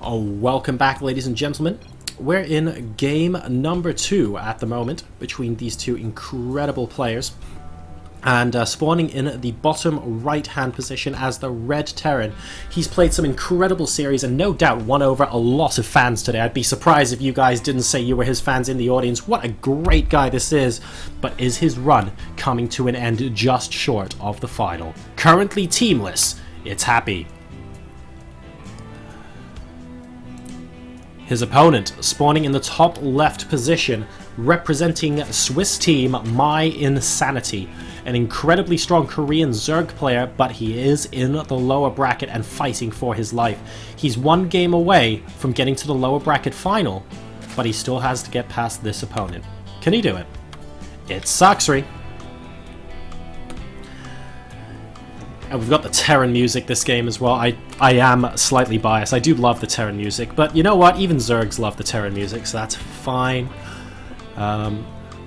Oh, welcome back, ladies and gentlemen. We're in game number 2 at the moment between these two incredible players. And spawning in the bottom right-hand position as the Red Terran. He's played some incredible series and no doubt won over a lot of fans today. I'd be surprised if you guys didn't say you were his fans in the audience. What a great guy this is. But is his run coming to an end just short of the final? Currently teamless, it's Happy. His opponent spawning in the top left position, representing Swiss team My Insanity. An incredibly strong Korean ZvT player, but he is in the lower bracket and fighting for his life. He's one game away from getting to the lower bracket final, but he still has to get past this opponent. Can he do it? It's Sacsri. And we've got the Terran music this game as well. I am slightly biased. I do love the Terran music, but you know what? Even Zergs love the Terran music, so that's fine.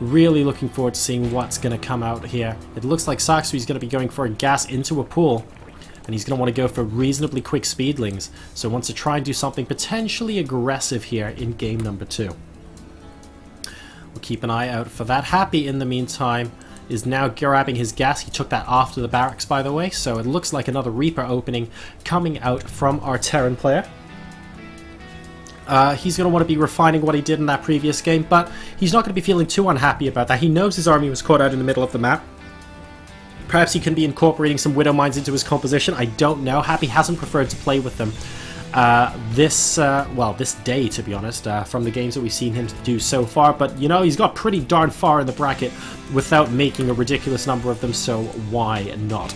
Really looking forward to seeing what's going to come out here. It looks like Sacsri's going to be going for a gas into a pool, and he's going to want to go for reasonably quick speedlings. So wants to try and do something potentially aggressive here in game number 2. We'll keep an eye out for that. Happy, in the meantime, is now grabbing his gas. He took that after the barracks, by the way, so it looks like another Reaper opening coming out from our Terran player. He's going to want to be refining what he did in that previous game, but he's not going to be feeling too unhappy about that. He knows his army was caught out in the middle of the map. Perhaps he can be incorporating some Widow Mines into his composition. I don't know. Happy hasn't preferred to play with them this day, to be honest, from the games that we've seen him do so far. But, you know, he's got pretty darn far in the bracket without making a ridiculous number of them, so why not?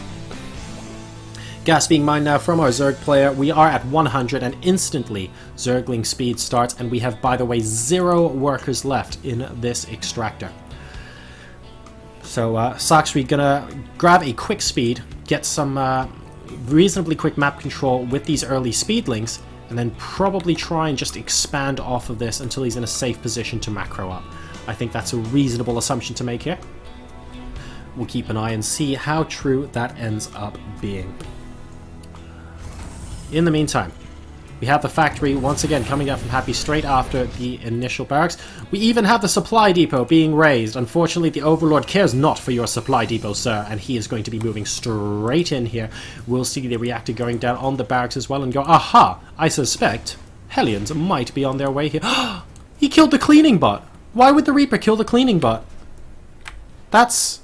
Gas being mined now from our ZvT player. We are at 100 and instantly Zergling speed starts, and we have, by the way, 0 workers left in this extractor. So Sacsri gonna grab a quick speed, get some reasonably quick map control with these early speedlings, and then probably try and just expand off of this until he's in a safe position to macro up. I think that's a reasonable assumption to make here. We'll keep an eye and see how true that ends up being. In the meantime, we have the factory once again coming out from Happy straight after the initial barracks. We even have the supply depot being raised. Unfortunately, the Overlord cares not for your supply depot, sir, and he is going to be moving straight in here. We'll see the reactor going down on the barracks as well and go, aha, I suspect Hellions might be on their way here. He killed the cleaning bot. Why would the Reaper kill the cleaning bot? That's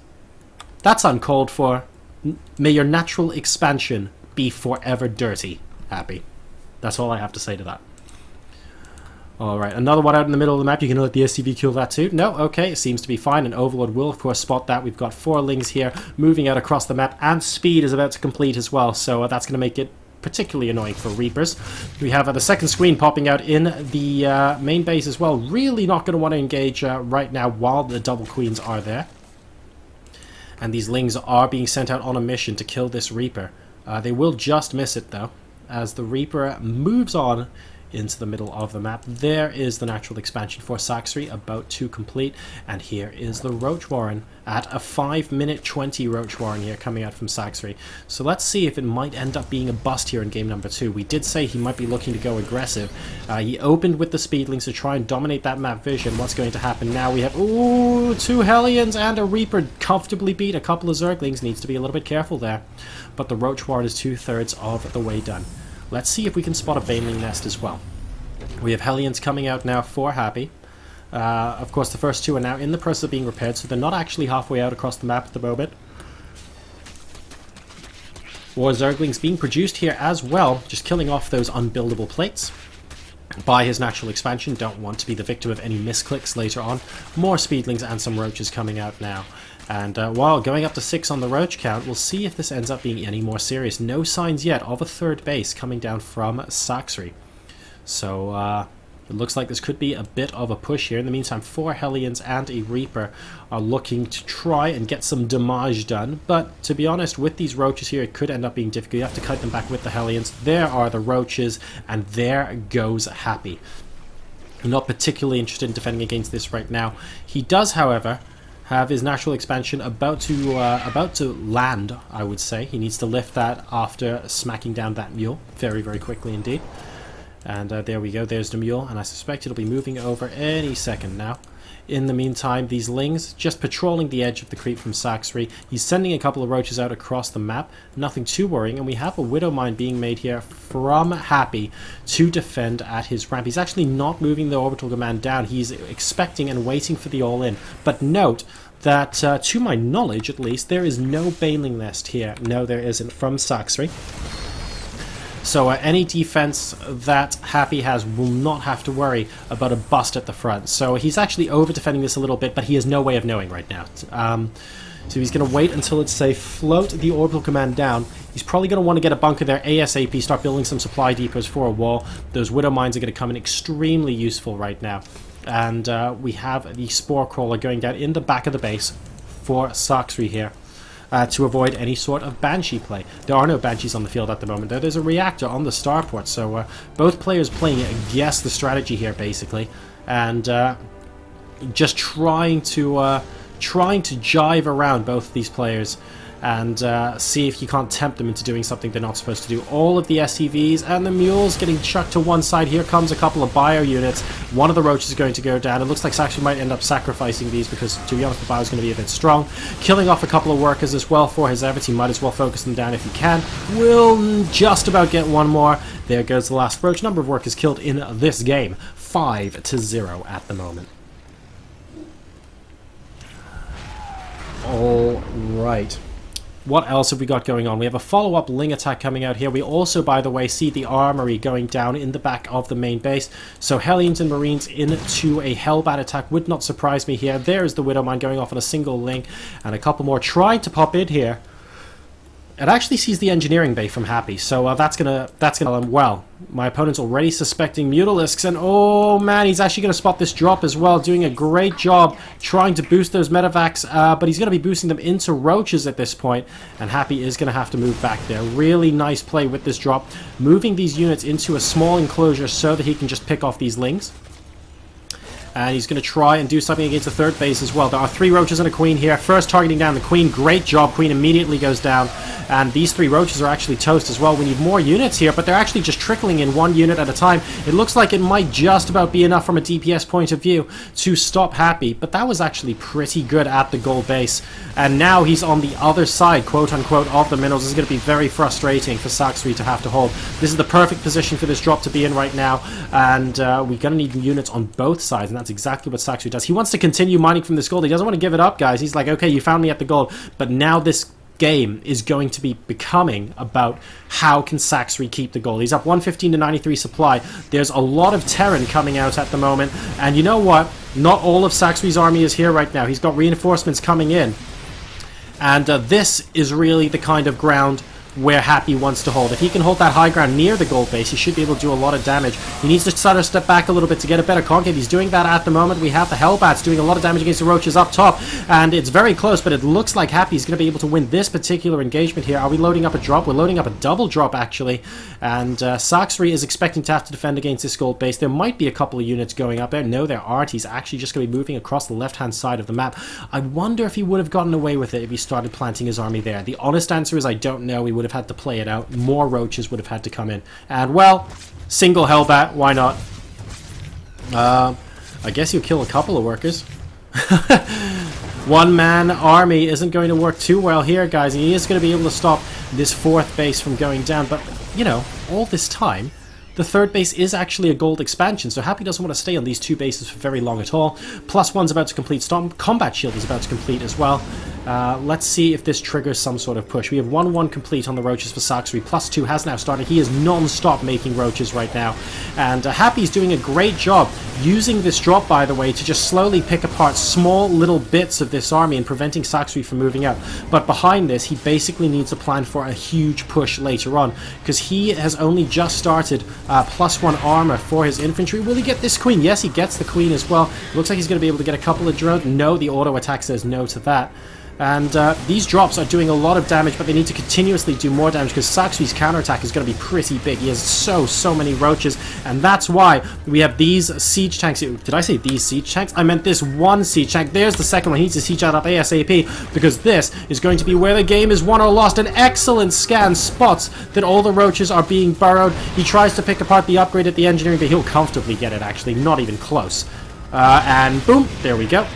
uncalled for. May your natural expansion be forever dirty, Happy. That's all I have to say to that. Alright, another one out in the middle of the map. You can let the SCV kill that too. No, okay, it seems to be fine. And Overlord will, of course, spot that. We've got 4 lings here moving out across the map, and speed is about to complete as well. So that's going to make it particularly annoying for Reapers. We have the second screen popping out in the main base as well. Really not going to want to engage right now while the double queens are there. And these lings are being sent out on a mission to kill this Reaper. They will just miss it, though, as the Reaper moves on into the middle of the map. There is the natural expansion for Sacsri about to complete, and here is the Roach Warren at a 5-minute 20 Roach Warren here coming out from Sacsri. So let's see if it might end up being a bust here in game number 2. We did say he might be looking to go aggressive. He opened with the speedlings to try and dominate that map vision. What's going to happen now? We have 2 Hellions and a Reaper comfortably beat. A couple of Zerglings. Needs to be a little bit careful there, but the Roach Warren is 2/3 of the way done. Let's see if we can spot a Baneling nest as well. We have Hellions coming out now for Happy. Of course, the first 2 are now in the process of being repaired, so they're not actually halfway out across the map at the moment. War Zerglings being produced here as well, just killing off those unbuildable plates by his natural expansion. Don't want to be the victim of any misclicks later on. More speedlings and some roaches coming out now. And while going up to 6 on the roach count, we'll see if this ends up being any more serious. No signs yet of a 3rd base coming down from Sacsri. So it looks like this could be a bit of a push here. In the meantime, 4 Hellions and a Reaper are looking to try and get some damage done. But to be honest, with these roaches here, it could end up being difficult. You have to kite them back with the Hellions. There are the roaches, and there goes Happy. I'm not particularly interested in defending against this right now. He does, however, have his natural expansion about to land, I would say. He needs to lift that after smacking down that mule very, very quickly indeed. And there we go, there's the mule, and I suspect it'll be moving over any second now. In the meantime, these lings just patrolling the edge of the creep from Sacsri. He's sending a couple of roaches out across the map, nothing too worrying, and we have a widow mine being made here from Happy to defend at his ramp. He's actually not moving the orbital command down, he's expecting and waiting for the all-in. But note that, to my knowledge at least, there is no bailing nest here. No, there isn't, from Sacsri. So any defense that Happy has will not have to worry about a bust at the front. So he's actually over-defending this a little bit, but he has no way of knowing right now. So he's going to wait until it's safe, float the orbital command down. He's probably going to want to get a bunker there ASAP, start building some supply depots for a wall. Those widow mines are going to come in extremely useful right now. And we have the spore crawler going down in the back of the base for Sacsri here. To avoid any sort of Banshee play. There are no Banshees on the field at the moment, though. There's a reactor on the starport, so both players playing guess the strategy here, basically, and just trying to jive around both of these players and see if you can't tempt them into doing something they're not supposed to do. All of the SCVs and the mules getting chucked to one side. Here comes a couple of bio units. One of the roaches is going to go down. It looks like Sacsri might end up sacrificing these because, to be honest, the bio is going to be a bit strong. Killing off a couple of workers as well for his ZvT. He might as well focus them down if he can. Will just about get one more. There goes the last roach. Number of workers killed in this game, 5-0 at the moment. All right. What else have we got going on? We have a follow-up Ling attack coming out here. We also, by the way, see the armory going down in the back of the main base. So Hellions and Marines into a Hellbat attack would not surprise me here. There's the Widow Mine going off on a single Ling, and a couple more trying to pop in here. It actually sees the engineering bay from Happy, so that's gonna well. My opponent's already suspecting Mutalisks, and oh man, he's actually gonna spot this drop as well, doing a great job trying to boost those medevacs, but he's gonna be boosting them into roaches at this point, and Happy is gonna have to move back there. Really nice play with this drop, moving these units into a small enclosure so that he can just pick off these lings. And he's going to try and do something against the third base as well. There are 3 roaches and a queen here. First targeting down the queen. Great job. Queen immediately goes down. And these 3 roaches are actually toast as well. We need more units here, but they're actually just trickling in 1 unit at a time. It looks like it might just about be enough from a DPS point of view to stop Happy, but that was actually pretty good at the gold base. And now he's on the other side, quote-unquote, of the minerals. This is going to be very frustrating for Sacsri to have to hold. This is the perfect position for this drop to be in right now, and we're going to need units on both sides, and that's exactly what Sacsri does. He wants to continue mining from this gold. He doesn't want to give it up, guys. He's like, okay, you found me at the gold, but now this game is going to be becoming about how can Sacsri keep the gold. He's up 115 to 93 supply. There's a lot of Terran coming out at the moment, and you know what? Not all of Sacsri's army is here right now. He's got reinforcements coming in, and this is really the kind of ground where Happy wants to hold. If he can hold that high ground near the gold base, he should be able to do a lot of damage. He needs to sort of step back a little bit to get a better concave. He's doing that at the moment. We have the Hellbats doing a lot of damage against the roaches up top, and it's very close, but it looks like Happy's going to be able to win this particular engagement here. Are we loading up a drop? We're loading up a double drop, actually, and Sacsri is expecting to have to defend against this gold base. There might be a couple of units going up there. No, there aren't. He's actually just going to be moving across the left-hand side of the map. I wonder if he would have gotten away with it if he started planting his army there. The honest answer is I don't know. He would have had to play it out. More roaches would have had to come in. And, well, single Hellbat, why not? I guess you kill a couple of workers. One-man army isn't going to work too well here, guys. He is going to be able to stop this 4th base from going down. But, you know, all this time, the 3rd base is actually a gold expansion, so Happy doesn't want to stay on these 2 bases for very long at all. +1's about to complete. Combat Shield is about to complete as well. Let's see if this triggers some sort of push. We have 1-1 complete on the roaches for Sacsri. +2 has now started. He is non-stop making roaches right now. And Happy's doing a great job using this drop, by the way, to just slowly pick apart small little bits of this army and preventing Sacsri from moving out. But behind this, he basically needs a plan for a huge push later on, because he has only just started +1 armor for his infantry. Will he get this queen? Yes, he gets the queen as well. Looks like he's going to be able to get a couple of drones. No, the auto attack says no to that. And these drops are doing a lot of damage, but they need to continuously do more damage because Sacsri's counterattack is going to be pretty big. He has so many roaches, and that's why we have these siege tanks. Did I say these siege tanks? I meant this one siege tank. There's the second one. He needs to siege that up ASAP because this is going to be where the game is won or lost. An excellent scan spots that all the roaches are being burrowed. He tries to pick apart the upgrade at the engineering, but he'll comfortably get it, actually. Not even close. And boom, there we go.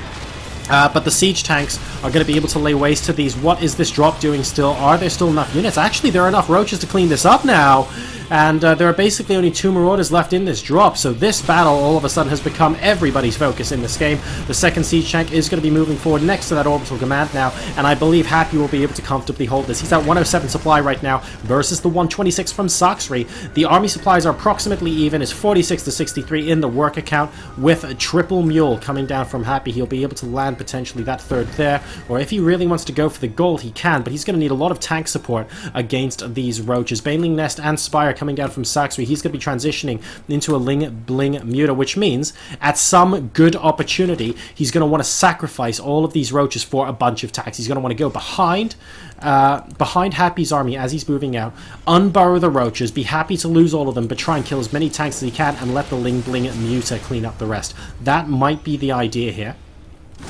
But the siege tanks are going to be able to lay waste to these. What is this drop doing still? Are there still enough units? Actually, there are enough roaches to clean this up now. And there are basically only 2 Marauders left in this drop. So this battle all of a sudden has become everybody's focus in this game. The second siege tank is going to be moving forward next to that orbital command now. And I believe Happy will be able to comfortably hold this. He's at 107 supply right now versus the 126 from Sacsri. The army supplies are approximately even. It's 46 to 63 in the work account with a triple mule coming down from Happy. He'll be able to land potentially that third there. Or if he really wants to go for the gold, he can. But he's going to need a lot of tank support against these roaches. Baneling Nest and Spire coming down from Sacsri. He's going to be transitioning into a Ling Bling Muta, which means at some good opportunity, he's going to want to sacrifice all of these roaches for a bunch of tanks. He's going to want to go behind Happy's army as he's moving out, unburrow the roaches, be happy to lose all of them, but try and kill as many tanks as he can and let the Ling Bling Muta clean up the rest. That might be the idea here.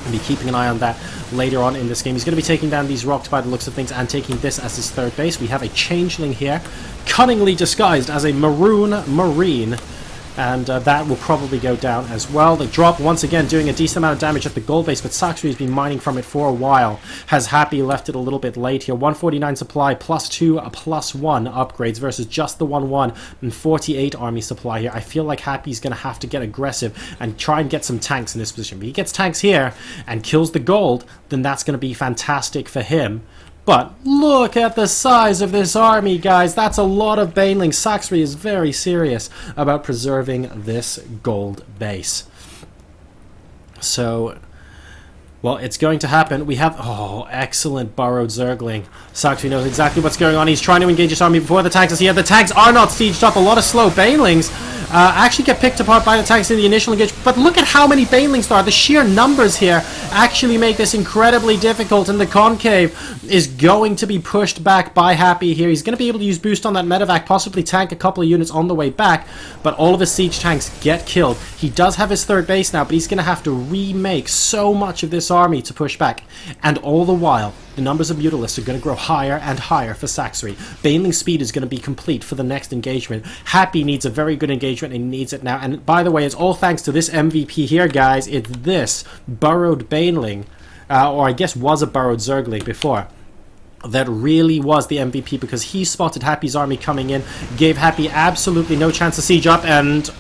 And be keeping an eye on that later on in this game. He's going to be taking down these rocks by the looks of things and taking this as his third base. We have a changeling here, cunningly disguised as a maroon marine. And that will probably go down as well. The drop, once again, doing a decent amount of damage at the gold base, but Sacsri has been mining from it for a while. Has Happy left it a little bit late here. 149 supply, +2, +1 upgrades versus just the 1-1 and 48 army supply here. I feel like Happy's going to have to get aggressive and try and get some tanks in this position. But he gets tanks here and kills the gold, then that's going to be fantastic for him. But look at the size of this army, guys. That's a lot of banelings. Sacsri is very serious about preserving this gold base. So, well, it's going to happen. We have, excellent burrowed Zergling. Sacsri knows exactly what's going on. He's trying to engage his army before the tanks. The tanks are not sieged up. A lot of slow banelings actually get picked apart by the tanks in the initial engagement. But look at how many banelings there are. The sheer numbers here actually make this incredibly difficult, and the concave is going to be pushed back by Happy here. He's going to be able to use boost on that medevac, possibly tank a couple of units on the way back, but all of his siege tanks get killed. He does have his third base now, but he's going to have to remake so much of this army to push back. And all the while, the numbers of Mutalisks are going to grow higher and higher for Sacsri. Baneling speed is going to be complete for the next engagement. Happy needs a very good engagement, and he needs it now. And by the way, it's all thanks to this MVP here, guys. It's this burrowed Baneling, or I guess was a burrowed Zergling before, that really was the MVP, because he spotted Happy's army coming in, gave Happy absolutely no chance to siege up, and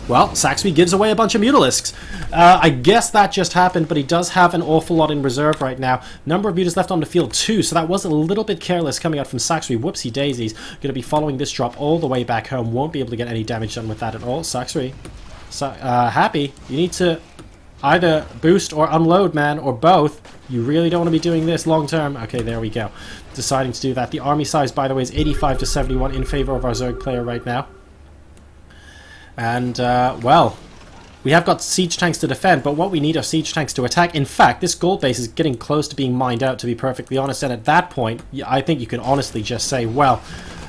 well, Sacsri gives away a bunch of Mutalisks. I guess that just happened, but he does have an awful lot in reserve right now. Number of Mutas left on the field, 2, so that was a little bit careless coming out from Sacsri. Whoopsie daisies. Going to be following this drop all the way back home. Won't be able to get any damage done with that at all. Sacsri. Happy, you need to either boost or unload, man, or both. You really don't want to be doing this long term. Okay, there we go. Deciding to do that. The army size, by the way, is 85 to 71 in favor of our Zerg player right now. And, well, we have got siege tanks to defend, but what we need are siege tanks to attack. In fact, this gold base is getting close to being mined out, to be perfectly honest, and at that point, I think you can honestly just say, well,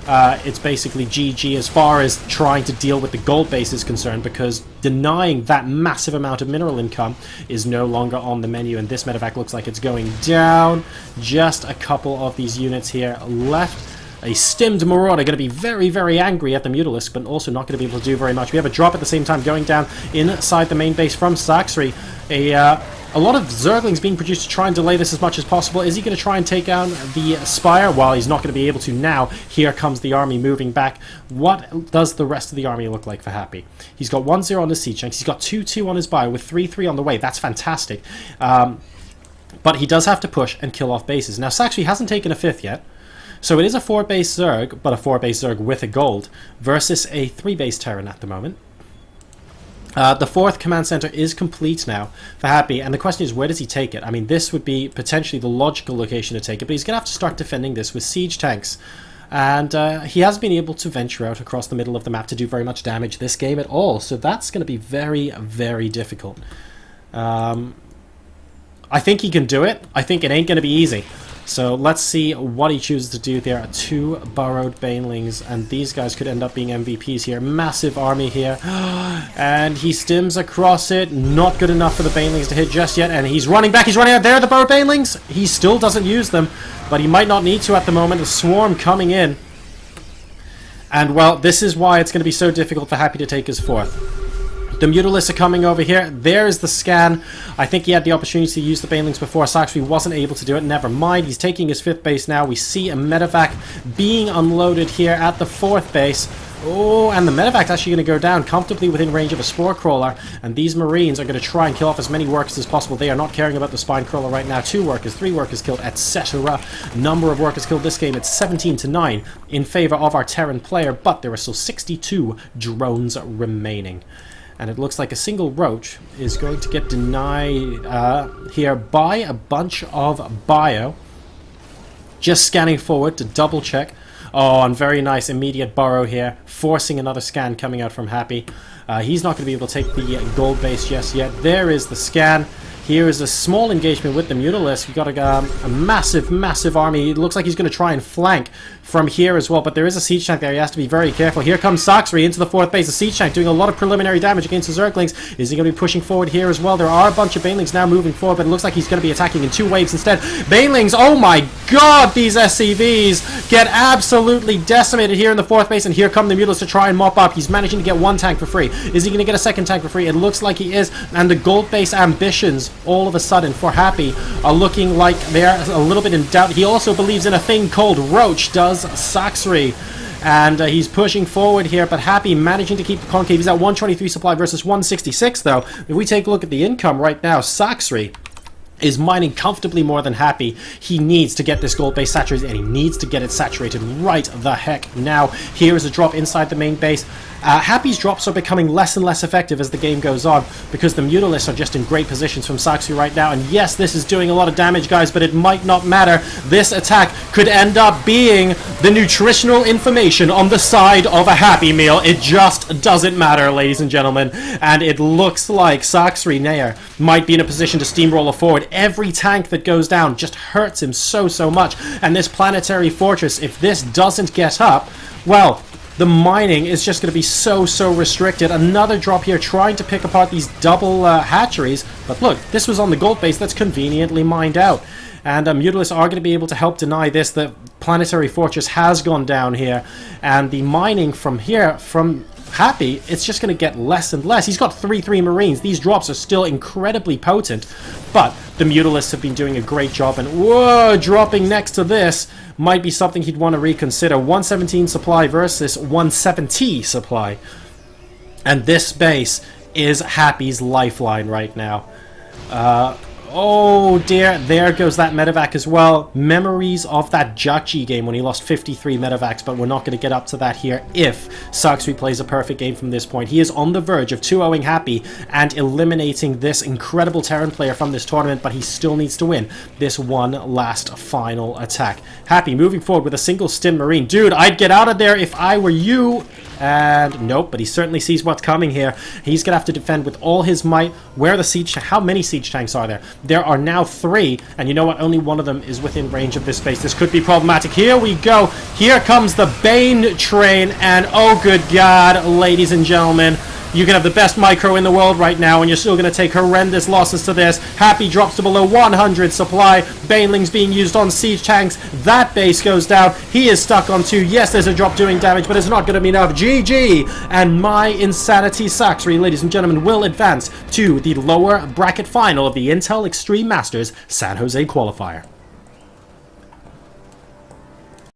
it's basically GG as far as trying to deal with the gold base is concerned, because denying that massive amount of mineral income is no longer on the menu, and this medevac looks like it's going down. Just a couple of these units here left. A stimmed Marauder going to be very, very angry at the Mutalisk, but also not going to be able to do very much. We have a drop at the same time going down inside the main base from Sacsri. A lot of Zerglings being produced to try and delay this as much as possible. Is he going to try and take down the Spire? Well, he's not going to be able to now. Here comes the army moving back. What does the rest of the army look like for Happy? He's got 1-0 on his siege tanks. He's got 2-2 on his bio with 3-3 on the way. That's fantastic. But he does have to push and kill off bases. Now, Sacsri hasn't taken a 5th yet. So it is a 4-base Zerg, but a 4-base Zerg with a gold, versus a 3-base Terran at the moment. The 4th command center is complete now for Happy, and the question is, where does he take it? I mean, this would be potentially the logical location to take it, but he's going to have to start defending this with siege tanks. And he hasn't been able to venture out across the middle of the map to do very much damage this game at all, so that's going to be very, very difficult. I think he can do it. I think it ain't going to be easy. So let's see what he chooses to do there. 2 burrowed banelings, and these guys could end up being MVPs here. Massive army here. And he stims across it. Not good enough for the banelings to hit just yet. And he's running back. He's running out there, the burrowed banelings. He still doesn't use them, but he might not need to at the moment. The swarm coming in. And, well, this is why it's going to be so difficult for Happy to take his 4th. The Mutalisks are coming over here. There's the scan. I think he had the opportunity to use the banelings before. Sacsri wasn't able to do it. Never mind. He's taking his 5th base now. We see a medevac being unloaded here at the 4th base. Oh, and the medevac's actually going to go down comfortably within range of a spore crawler. And these Marines are going to try and kill off as many workers as possible. They are not caring about the spine crawler right now. 2 workers, 3 workers killed, etc. Number of workers killed this game, it's 17-9 in favor of our Terran player. But there are still 62 drones remaining. And it looks like a single roach is going to get denied here by a bunch of bio. Just scanning forward to double check. Oh, and very nice immediate burrow here, forcing another scan coming out from Happy. He's not going to be able to take the gold base just yet. There is the scan. Here is a small engagement with the Mutalisks. We've got a massive, massive army. It looks like he's going to try and flank from here as well, but there is a siege tank there. He has to be very careful. Here comes Sacsri into the 4th base. The siege tank doing a lot of preliminary damage against the Zerglings. Is he going to be pushing forward here as well? There are a bunch of banelings now moving forward, but it looks like he's going to be attacking in 2 waves instead. Banelings, oh my god, these SCVs get absolutely decimated here in the 4th base, and here come the Mutalisks to try and mop up. He's managing to get 1 tank for free. Is he going to get a 2nd tank for free? It looks like he is, and the gold base ambitions all of a sudden for Happy are looking like they're a little bit in doubt. He also believes in a thing called Roach, does Sacsri. And he's pushing forward here, but Happy managing to keep the concave. He's at 123 supply versus 166 though. If we take a look at the income right now, Sacsri is mining comfortably more than Happy. He needs to get this gold base saturated, and he needs to get it saturated right the heck now. Here is a drop inside the main base. Happy's drops are becoming less and less effective as the game goes on, because the Mutalisks are just in great positions from Sacsri right now. And yes, this is doing a lot of damage, guys, but it might not matter. This attack could end up being the nutritional information on the side of a Happy meal. It just doesn't matter, ladies and gentlemen. And it looks like Sacsri Nair might be in a position to steamroller forward. Every tank that goes down just hurts him so much. And this planetary fortress, if this doesn't get up, well, the mining is just going to be so restricted. Another drop here trying to pick apart these double hatcheries. But look, this was on the gold base that's conveniently mined out. And Mutalisks are going to be able to help deny this. The planetary fortress has gone down here. And the mining from here, from Happy, it's just going to get less and less. He's got 3 Marines. These drops are still incredibly potent. But the Mutalisks have been doing a great job. And whoa, dropping next to this might be something he'd want to reconsider. 117 supply versus 170 supply. And this base is Happy's lifeline right now. Oh dear, there goes that medevac as well. Memories of that ZvT game when he lost 53 medevacs, but we're not going to get up to that here if Sacsri plays a perfect game from this point. He is on the verge of 2-0ing Happy and eliminating this incredible Terran player from this tournament, but he still needs to win this one last final attack. Happy moving forward with a single stim Marine. Dude, I'd get out of there if I were you. And nope, but he certainly sees what's coming here. He's gonna have to defend with all his might. Where are the siege tanks? How many siege tanks are there? There are now 3, and you know what? Only one of them is within range of this base. This could be problematic. Here we go. Here comes the Bane train, and oh good god, ladies and gentlemen, you can have the best micro in the world right now, and you're still going to take horrendous losses to this. Happy drops to below 100 supply. Banelings being used on siege tanks. That base goes down. He is stuck on 2. Yes, there's a drop doing damage, but it's not going to be enough. GG! And my Insanity Sacsri, ladies and gentlemen, will advance to the lower bracket final of the Intel Extreme Masters San Jose Qualifier.